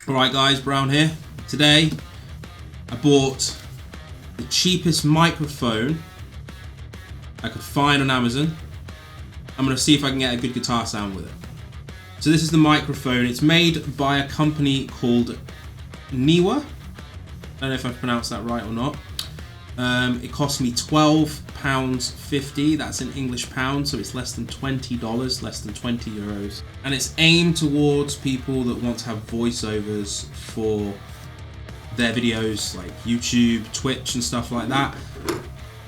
Alright guys, Browne here. Today I bought the cheapest microphone I could find on Amazon. I'm going to see if I can get a good guitar sound with it. So this is the microphone. It's made by a company called Niwa. I don't know if I've pronounced that right or not. It cost me £12.50. That's in English pounds, so it's less than $20, less than 20 euros. And it's aimed towards people that want to have voiceovers for their videos like YouTube, Twitch and stuff like that.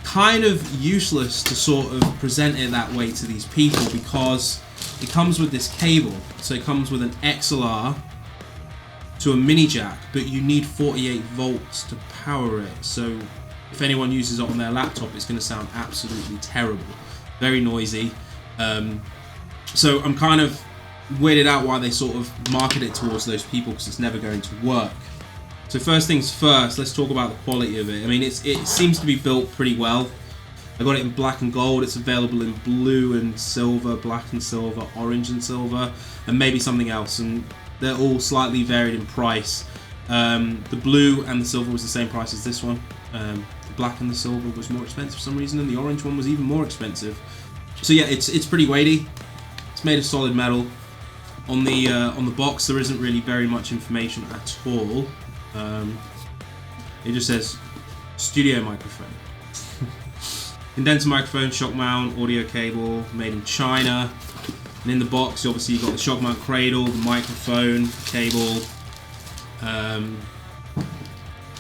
Kind of useless to sort of present it that way to these people because it comes with this cable. So it comes with an XLR to a mini jack, but you need 48 volts to power it. So if anyone uses it on their laptop, it's going to sound absolutely terrible, very noisy. So I'm kind of weirded out why they sort of market it towards those people, because it's never going to work. So first things first, let's talk about the quality of it. I mean, it seems to be built pretty well. I got it in black and gold. It's available in blue and silver, black and silver, orange and silver, and maybe something else. And they're all slightly varied in price. The blue and the silver was the same price as this one. The black and the silver was more expensive for some reason, and the orange one was even more expensive. So yeah, it's pretty weighty. It's made of solid metal. On the box, there isn't really very much information at all. It just says studio microphone. Condenser microphone, shock mount, audio cable, made in China. And in the box, obviously you've got the shock mount cradle, the microphone, cable,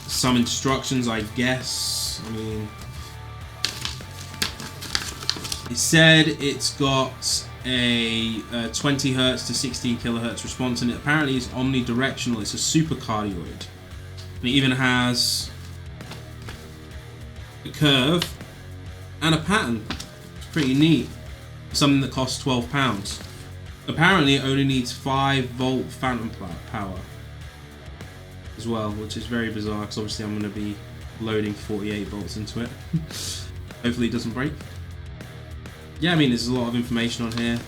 some instructions, I guess. I mean, it said it's got a 20 hertz to 16 kilohertz response, and it apparently is omnidirectional. It's a super cardioid. And it even has a curve and a pattern. It's pretty neat. Something that costs £12. Apparently it only needs 5 volt phantom power as well, which is very bizarre because obviously I'm going to be loading 48 volts into it. Hopefully it doesn't break. Yeah, I mean, there's a lot of information on here. It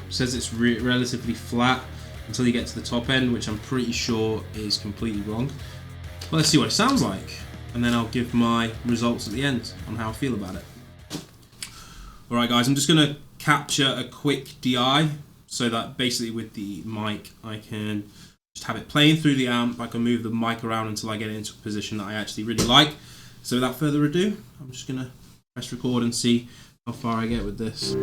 says it's relatively flat until you get to the top end, which I'm pretty sure is completely wrong. Well, let's see what it sounds like, and then I'll give my results at the end on how I feel about it. Alright guys, I'm just going to capture a quick DI so that basically with the mic I can just have it playing through the amp. I can move the mic around until I get it into a position that I actually really like. So without further ado, I'm just going to press record and see how far I get with this.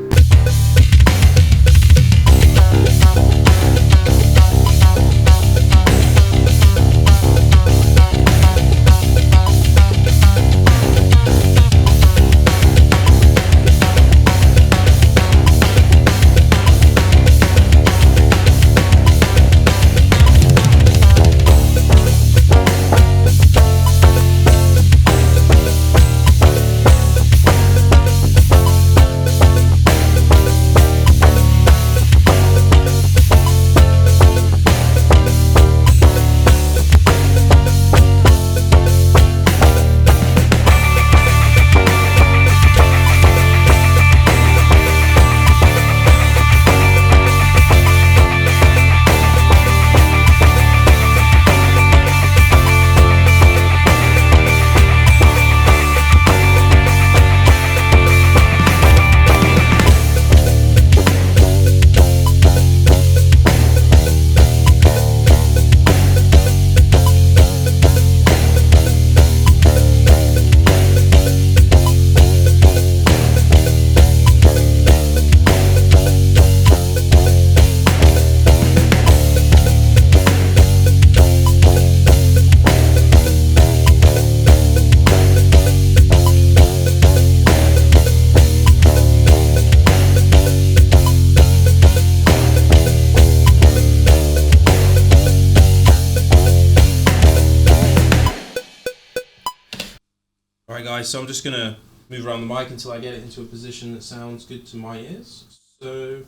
Alright guys, so I'm just going to move around the mic until I get it into a position that sounds good to my ears. So, I'm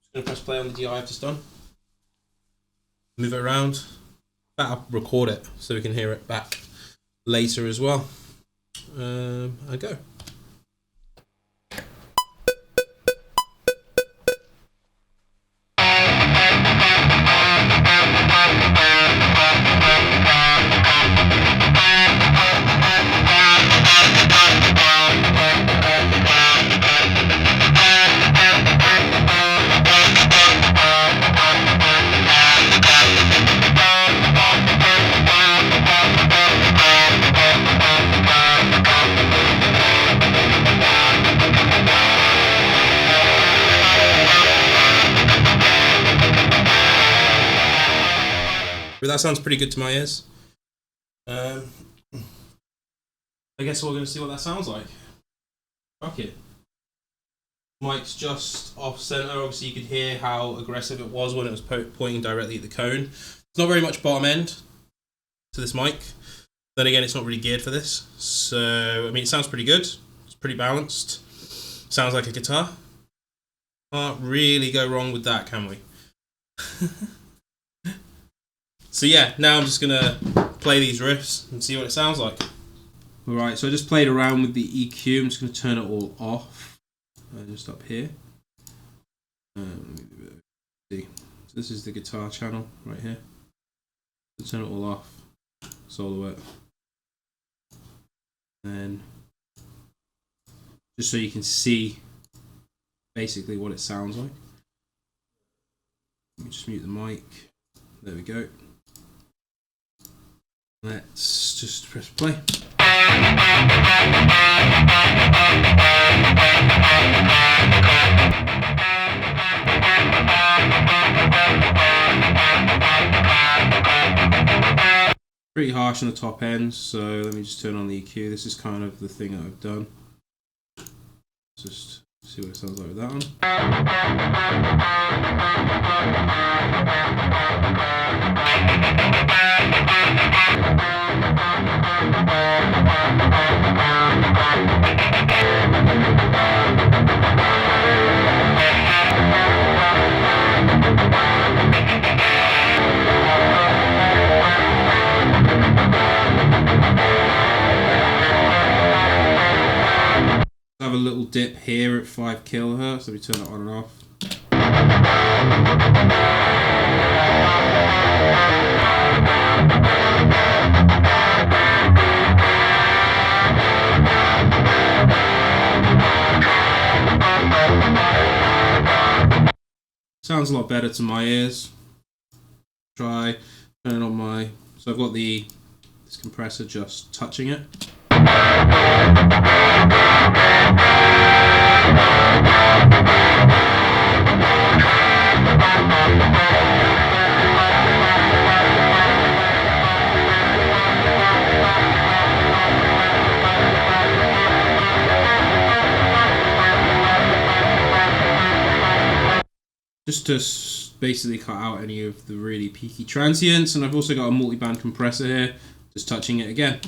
just going to press play on the DI I've just done. Move it around. I'll record it so we can hear it back later as well. I go. But that sounds pretty good to my ears. I guess we're going to see what that sounds like. Fuck it. Mic's just off center. Obviously, you could hear how aggressive it was when it was pointing directly at the cone. It's not very much bottom end to this mic. Then again, it's not really geared for this. So, I mean, it sounds pretty good. It's pretty balanced. Sounds like a guitar. Can't really go wrong with that, can we? So yeah, now I'm just gonna play these riffs and see what it sounds like. Alright, so I just played around with the EQ. I'm just gonna turn it all off. Just up here. See. So this is the guitar channel right here. So turn it all off. Solo it. And just so you can see basically what it sounds like. Let me just mute the mic. There we go. Let's just press play. Pretty harsh on the top end, so let me just turn on the EQ. This is kind of the thing that I've done. Just see what it sounds like with that one. I have a little dip here at 5 kHz. Let me turn it on and off. Sounds a lot better to my ears. Try turning on my. So I've got this compressor just touching it. Just to basically cut out any of the really peaky transients, and I've also got a multi-band compressor here, just touching it again.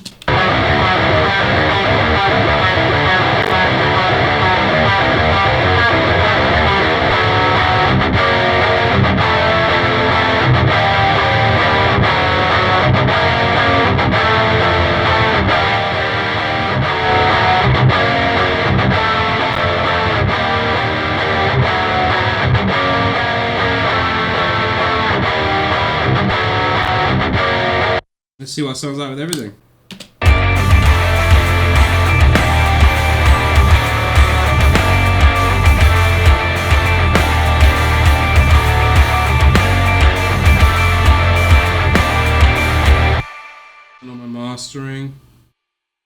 Let's see what it sounds like with everything. And on my mastering,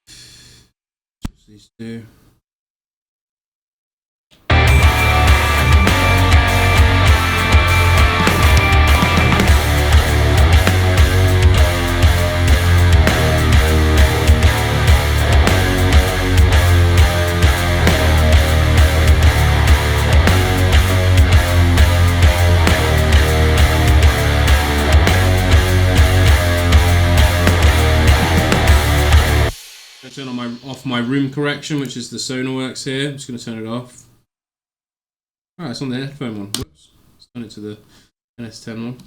just these two. Turn on off my room correction, which is the Sonarworks here. I'm just going to turn it off. Alright, it's on the headphone one. Whoops. Let's turn it to the NS10 one.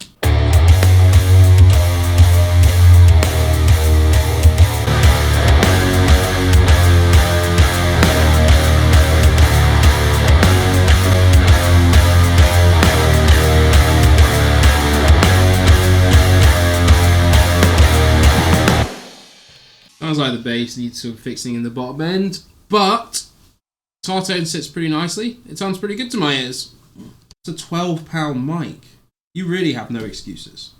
Sounds like the bass needs some fixing in the bottom end, but guitar tone sits pretty nicely. It sounds pretty good to my ears. It's a £12 mic. You really have no excuses.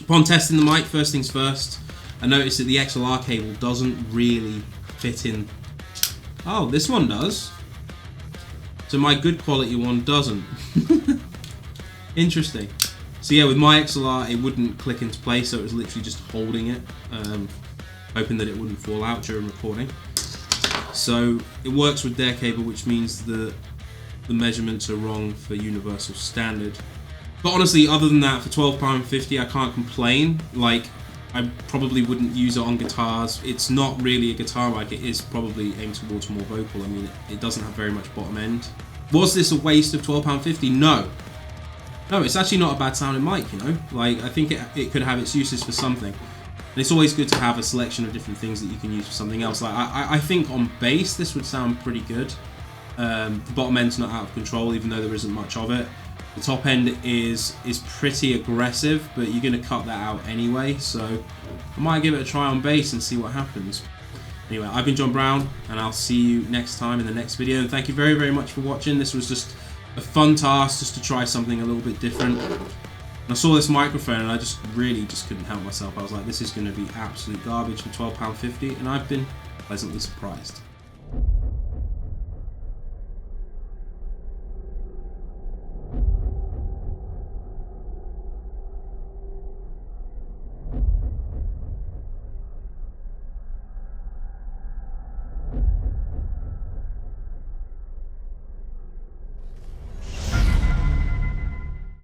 Upon testing the mic, first things first, I noticed that the XLR cable doesn't really fit in. Oh, this one does. So my good quality one doesn't. Interesting. So yeah, with my XLR, it wouldn't click into place, so it was literally just holding it, hoping that it wouldn't fall out during recording. So it works with their cable, which means that the measurements are wrong for universal standard. But honestly, other than that, for £12.50, I can't complain. Like, I probably wouldn't use it on guitars. It's not really a guitar mic, it is probably aimed towards more vocal. I mean, it doesn't have very much bottom end. Was this a waste of £12.50? No. No, it's actually not a bad sounding mic, you know? Like, I think it could have its uses for something. And it's always good to have a selection of different things that you can use for something else. Like, I think on bass, this would sound pretty good. The bottom end's not out of control, even though there isn't much of it. The top end is pretty aggressive, but you're going to cut that out anyway, so I might give it a try on bass and see what happens. Anyway, I've been John Browne, and I'll see you next time in the next video, and thank you very, very much for watching. This was just a fun task, just to try something a little bit different. And I saw this microphone, and I just couldn't help myself. I was like, this is going to be absolute garbage for £12.50, and I've been pleasantly surprised.